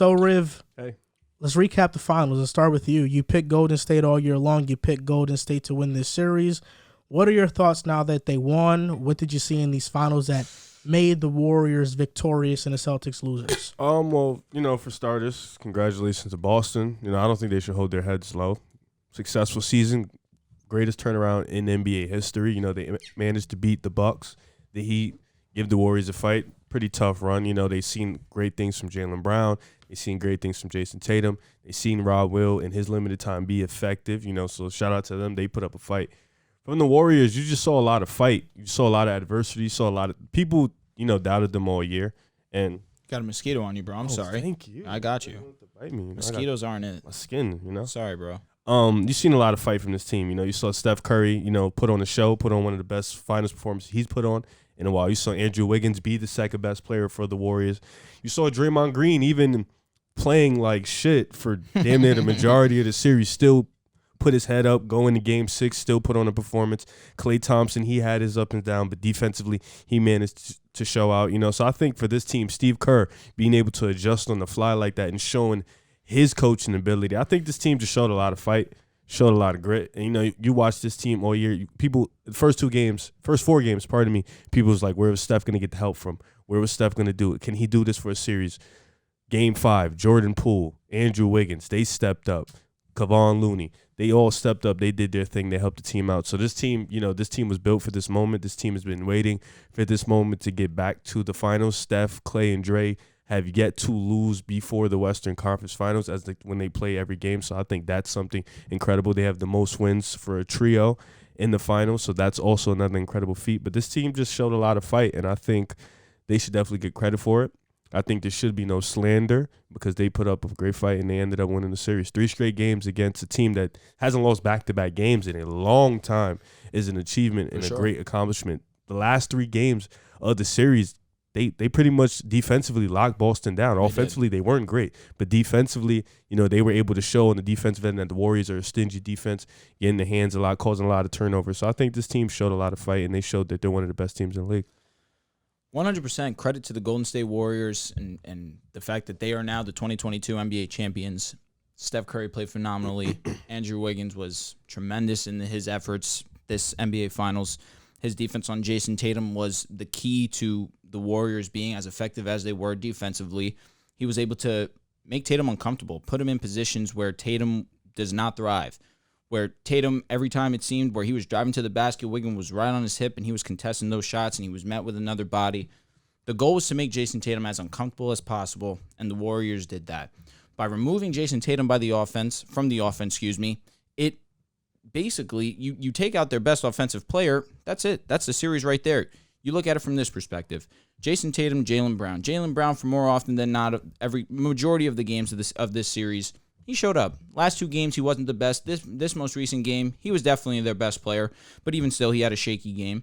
So, Riv, Hey. let's recap the finals. Let's start with you. You picked Golden State all year long. You picked Golden State to win this series. What are your thoughts now that they won? What did you see in these finals that made the Warriors victorious and the Celtics losers? Well, for starters, congratulations to Boston. I don't think they should hold their heads low. Successful season, greatest turnaround in NBA history. They managed to beat the Bucks, the Heat, give the Warriors a fight. Pretty tough run. They've seen great things from Jaylen Brown. They've seen great things from Jason Tatum. They've seen Rob Will in his limited time be effective. So shout out to them. They put up a fight. From the Warriors, you just saw a lot of fight. You saw a lot of adversity. You saw a lot of people, doubted them all year. And got a mosquito on you, bro. I'm sorry. Thank you. I got you. Bite me, Mosquitoes aren't it. My skin, Sorry, bro. You've seen a lot of fight from this team. You saw Steph Curry, put on a show, put on one of the best finals performances he's put on in a while. You saw Andrew Wiggins be the second best player for the Warriors. You saw Draymond Green even playing like shit for damn near the majority of the series, still put his head up, go into game 6, still put on a performance. Klay Thompson, he had his up and down, but defensively, he managed to show out. So I think for this team, Steve Kerr being able to adjust on the fly like that and showing his coaching ability, I think this team just showed a lot of fight, showed a lot of grit. And, you watch this team all year. People, the first 4 games, people was like, where was Steph going to get the help from? Where was Steph going to do it? Can he do this for a series? Game 5, Jordan Poole, Andrew Wiggins, they stepped up. Kevon Looney, they all stepped up. They did their thing. They helped the team out. So this team, this team was built for this moment. This team has been waiting for this moment to get back to the finals. Steph, Klay, and Dre have yet to lose before the Western Conference Finals when they play every game. So I think that's something incredible. They have the most wins for a trio in the finals. So that's also another incredible feat. But this team just showed a lot of fight, and I think they should definitely get credit for it. I think there should be no slander because they put up a great fight and they ended up winning the series. 3 straight games against a team that hasn't lost back-to-back games in a long time is an achievement and a great accomplishment. The last 3 games of the series, they pretty much defensively locked Boston down. Offensively, they weren't great. But defensively, they were able to show on the defensive end that the Warriors are a stingy defense, getting the hands a lot, causing a lot of turnovers. So I think this team showed a lot of fight, and they showed that they're one of the best teams in the league. 100% credit to the Golden State Warriors and the fact that they are now the 2022 NBA champions. Steph Curry played phenomenally. Andrew Wiggins was tremendous in his efforts this NBA Finals. His defense on Jason Tatum was the key to the Warriors being as effective as they were defensively. He was able to make Tatum uncomfortable, put him in positions where Tatum does not thrive. Where Tatum, every time it seemed, where he was driving to the basket, Wiggins was right on his hip, and he was contesting those shots, and he was met with another body. The goal was to make Jason Tatum as uncomfortable as possible, and the Warriors did that. By removing Jason Tatum from the offense, it basically, you take out their best offensive player, that's it. That's the series right there. You look at it from this perspective. Jason Tatum, Jaylen Brown. Jaylen Brown, for more often than not, every majority of the games of this series, he showed up. Last 2 games, he wasn't the best. This most recent game, he was definitely their best player, but even still, he had a shaky game.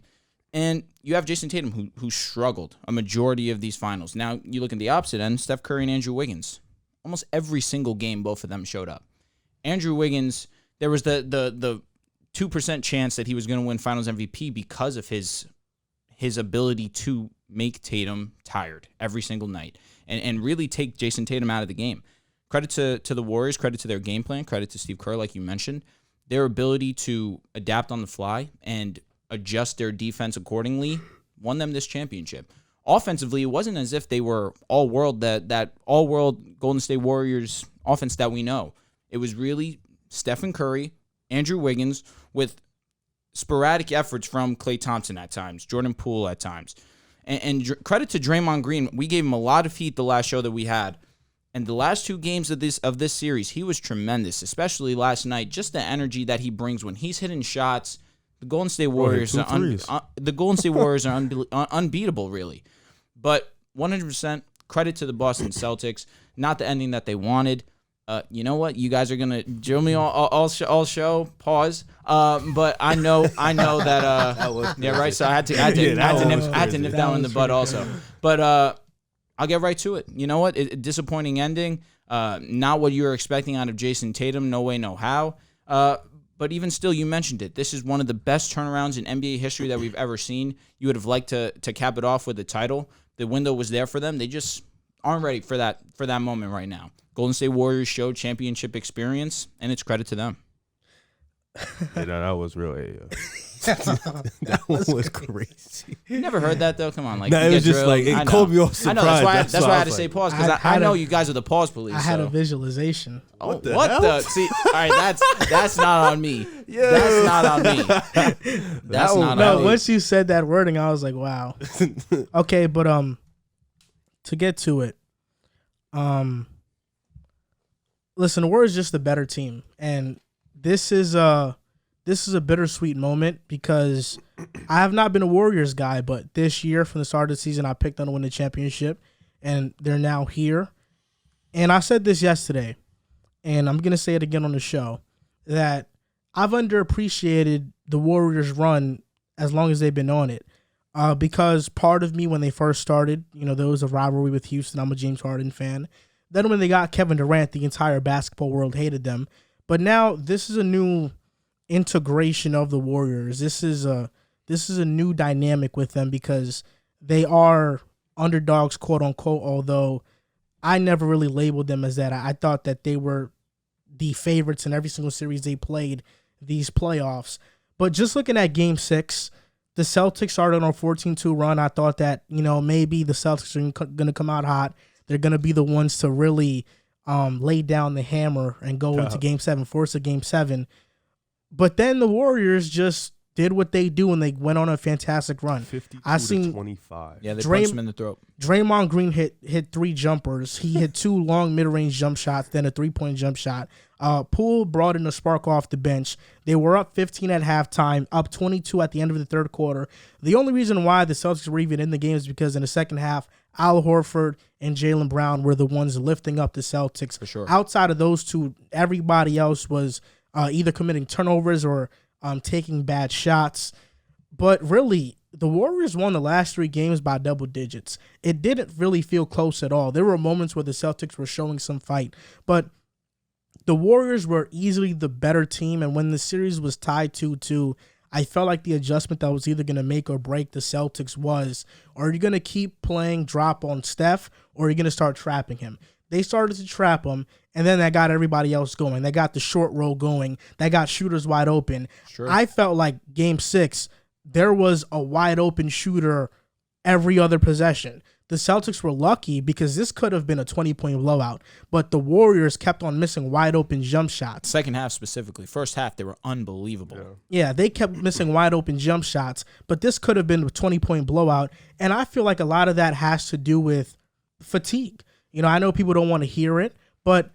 And you have Jason Tatum, who struggled a majority of these finals. Now, you look at the opposite end, Steph Curry and Andrew Wiggins. Almost every single game, both of them showed up. Andrew Wiggins, there was the 2% chance that he was going to win Finals MVP because of his ability to make Tatum tired every single night and really take Jason Tatum out of the game. Credit to the Warriors, credit to their game plan, credit to Steve Kerr, like you mentioned. Their ability to adapt on the fly and adjust their defense accordingly won them this championship. Offensively, it wasn't as if they were all-world, that all-world Golden State Warriors offense that we know. It was really Stephen Curry, Andrew Wiggins, with sporadic efforts from Klay Thompson at times, Jordan Poole at times. And credit to Draymond Green. We gave him a lot of heat the last show that we had. And the last 2 games of this series, he was tremendous, especially last night. Just the energy that he brings when he's hitting shots. The Golden State Warriors are unbeatable, really. But 100% credit to the Boston Celtics. Not the ending that they wanted. You know what? You guys are gonna drill me all show. Pause. But I know that. Yeah, right. So I had to nip that one in the bud also. But I'll get right to it. You know what? Disappointing ending. Not what you were expecting out of Jason Tatum. No way, no how. But even still, you mentioned it. This is one of the best turnarounds in NBA history that we've ever seen. You would have liked to cap it off with the title. The window was there for them. They just aren't ready for that moment right now. Golden State Warriors showed championship experience, and it's credit to them. Yeah, that was really. That one was crazy. You never heard that though? Come on, like no, it was just drilled. like it caught me off surprise. I know that's why I had to say pause because I know you guys are the pause police. I had a visualization. What the? See, all right, that's not on me. Yeah. That's not on me. That's not on me. Once you said that wording, I was like, wow. Okay, but to get to it, listen, the Warriors just a better team, and this is a bittersweet moment because I have not been a Warriors guy, but this year from the start of the season, I picked them to win the championship, and they're now here. And I said this yesterday, and I'm going to say it again on the show, that I've underappreciated the Warriors' run as long as they've been on it. Because part of me, when they first started, there was a rivalry with Houston. I'm a James Harden fan. Then when they got Kevin Durant, the entire basketball world hated them. But now this is a new integration of the Warriors. This is a new dynamic with them because they are underdogs, quote unquote, although I never really labeled them as that. I thought that they were the favorites in every single series they played these playoffs. But just looking at Game 6, the Celtics started on a 14-2 run. I thought that, maybe the Celtics are going to come out hot. They're going to be the ones to really lay down the hammer and go into Game 7, force a Game 7. But then the Warriors just did what they do, and they went on a fantastic run. 52-25. Yeah, they punched him in the throat. Draymond Green hit 3 jumpers. He hit 2 long mid-range jump shots, then a 3-point jump shot. Poole brought in a spark off the bench. They were up 15 at halftime, up 22 at the end of the third quarter. The only reason why the Celtics were even in the game is because in the second half, Al Horford and Jaylen Brown were the ones lifting up the Celtics. For sure. Outside of those two, everybody else was either committing turnovers or taking bad shots. But really, the Warriors won the last 3 games by double digits. It didn't really feel close at all. There were moments where the Celtics were showing some fight, but the Warriors were easily the better team, and when the series was tied 2-2, I felt like the adjustment that was either going to make or break the Celtics was, are you going to keep playing drop on Steph, or are you going to start trapping him? They started to trap him, and then that got everybody else going. They got the short roll going. That got shooters wide open. Sure. I felt like Game 6, there was a wide open shooter every other possession. The Celtics were lucky because this could have been a 20-point blowout, but the Warriors kept on missing wide open jump shots. Second half specifically. First half, they were unbelievable. Yeah, they kept missing wide open jump shots, but this could have been a 20-point blowout, and I feel like a lot of that has to do with fatigue. I know people don't want to hear it, but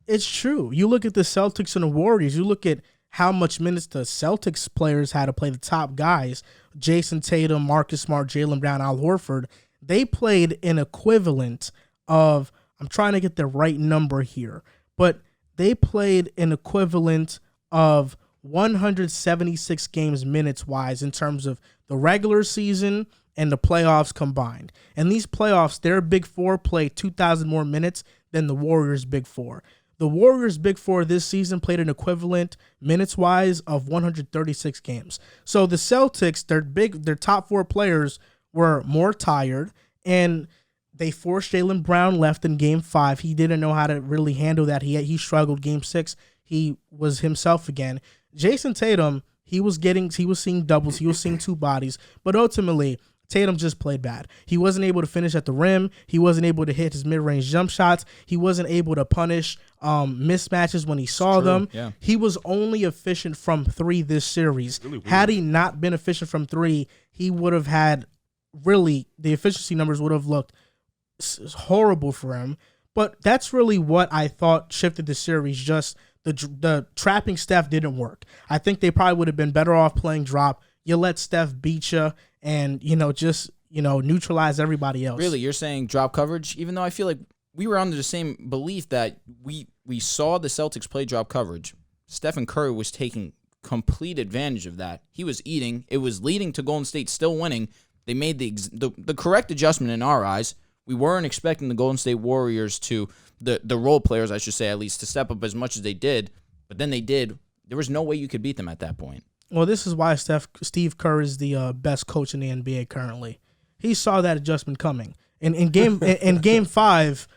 it's true. You look at the Celtics and the Warriors, you look at how much minutes the Celtics players had to play, the top guys, Jason Tatum, Marcus Smart, Jaylen Brown, Al Horford. They played an equivalent of, I'm trying to get the right number here, but they played an equivalent of 176 games minutes-wise in terms of the regular season and the playoffs combined. And these playoffs, their Big Four played 2,000 more minutes than the Warriors' Big Four. The Warriors' Big Four this season played an equivalent minutes-wise of 136 games. So the Celtics, their top 4 players were more tired, and they forced Jaylen Brown left in Game 5. He didn't know how to really handle that. He struggled. Game 6, he was himself again. Jason Tatum, he was seeing doubles. He was seeing 2 bodies. But ultimately, Tatum just played bad. He wasn't able to finish at the rim. He wasn't able to hit his mid-range jump shots. He wasn't able to punish mismatches when he saw them. Yeah. He was only efficient from 3 this series. Really had he not been efficient from 3, he would have had the efficiency numbers would have looked horrible for him. But that's really what I thought shifted the series. Just the trapping Steph didn't work. I think they probably would have been better off playing drop. You let Steph beat you and, neutralize everybody else. Really, you're saying drop coverage? Even though I feel like we were under the same belief that we saw the Celtics play drop coverage. Stephen Curry was taking complete advantage of that. He was eating. It was leading to Golden State still winning. They made the correct adjustment in our eyes. We weren't expecting the Golden State Warriors to, the role players, I should say at least, to step up as much as they did. But then they did. There was no way you could beat them at that point. Well, this is why Steve Kerr is the best coach in the NBA currently. He saw that adjustment coming. In game 5,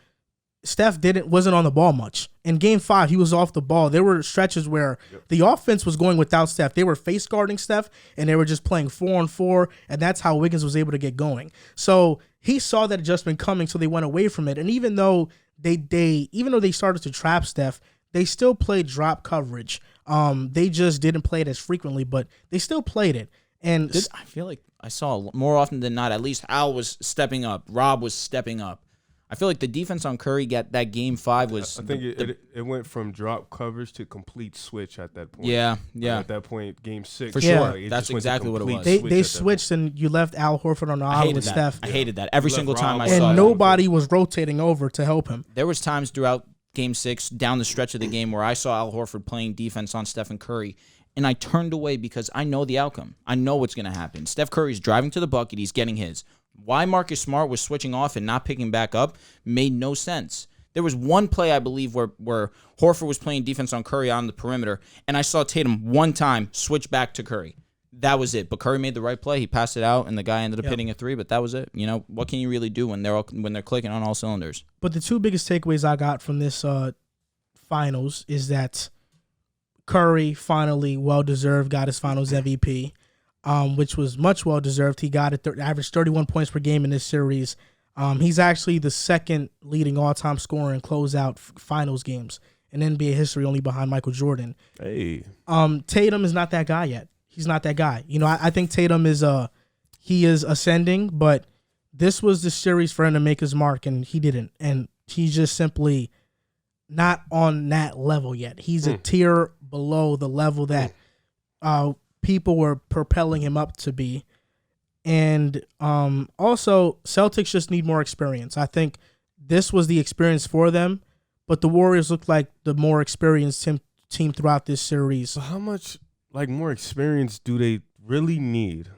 Steph wasn't on the ball much. In game 5, he was off the ball. There were stretches where the offense was going without Steph. They were face guarding Steph, and they were just playing 4-on-4, and that's how Wiggins was able to get going. So he saw that adjustment coming, so they went away from it. And even though they started to trap Steph, they still played drop coverage. They just didn't play it as frequently, but they still played it. And I feel like I saw more often than not, at least Al was stepping up. Rob was stepping up. I feel like the defense on Curry that game 5 was. I think it went from drop coverage to complete switch at that point. Yeah. At that point, game 6. For sure. That's exactly what it was. They switched and you left Al Horford on the island with Steph. I hated that every single time I saw it. And nobody was rotating over to help him. There was times throughout game 6, down the stretch of the game, where I saw Al Horford playing defense on Stephen Curry, and I turned away because I know the outcome. I know what's going to happen. Steph Curry's driving to the bucket. He's getting his. Why Marcus Smart was switching off and not picking back up made no sense. There was one play, I believe, where Horford was playing defense on Curry on the perimeter, and I saw Tatum one time switch back to Curry. That was it. But Curry made the right play. He passed it out, and the guy ended up hitting a 3, but that was it. You know, what can you really do when they're clicking on all cylinders? But the two biggest takeaways I got from this finals is that Curry finally, well-deserved, got his finals MVP. Which was much well-deserved. He got averaged 31 points per game in this series. He's actually the second leading all-time scorer in closeout finals games in NBA history, only behind Michael Jordan. Hey. Tatum is not that guy yet. He's not that guy. You know, I think Tatum is ascending, but this was the series for him to make his mark, and he didn't. And he's just simply not on that level yet. He's a tier below the level that people were propelling him up to be. And also, Celtics just need more experience. I think this was the experience for them, but the Warriors look like the more experienced team throughout this series. So how much more experience do they really need?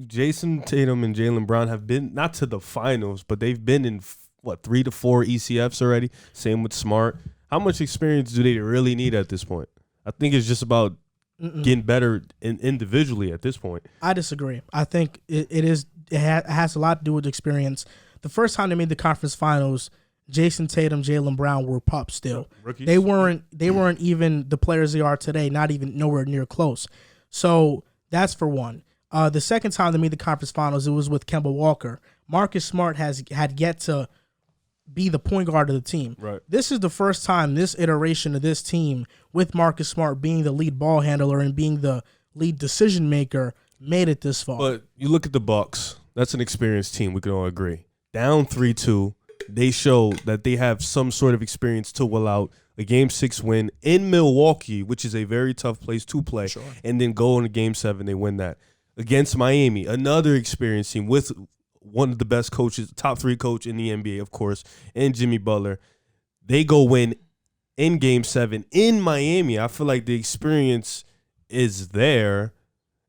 Jason Tatum and Jaylen Brown have been not to the finals, but they've been in 3 to 4 ECFs already. Same with Smart. How much experience do they really need at this point? I think it's just about getting better individually at this point. I disagree. I think it has a lot to do with experience. The first time they made the conference finals, Jason Tatum, Jaylen Brown were pups still. Rookies. They weren't even the players they are today, not even nowhere near close. So that's for one. The second time they made the conference finals, it was with Kemba Walker. Marcus Smart had yet to be the point guard of the team. Right. This is the first time this iteration of this team, with Marcus Smart being the lead ball handler and being the lead decision maker, made it this far. But you look at the Bucks. That's an experienced team. We can all agree. Down 3-2, they show that they have some sort of experience to will out a Game 6 win in Milwaukee, which is a very tough place to play, and then go into Game 7. They win that. Against Miami, another experienced team with one of the best coaches, top 3 coach in the NBA, of course, and Jimmy Butler. They go win in Game 7 in Miami. I feel like the experience is there,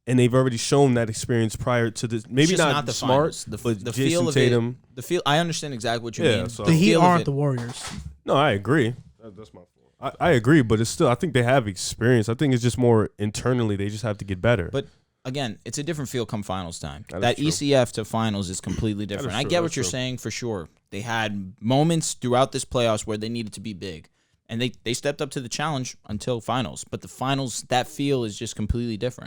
and they've already shown that experience prior to this. Maybe not the Smart, finals. but the Jason feel of Tatum. It, the feel. I understand exactly what you mean. So the Heat aren't it. the Warriors. No, I agree. That's my fault. I agree, but it's still, I think they have experience. I think it's just more internally. They just have to get better. But again, it's a different feel come finals time. That is true. ECF to finals is completely different. I true. get That's what you're true. saying for sure. They had moments throughout this playoffs where they needed to be big. And they stepped up to the challenge until finals. But the finals, that feel is just completely different.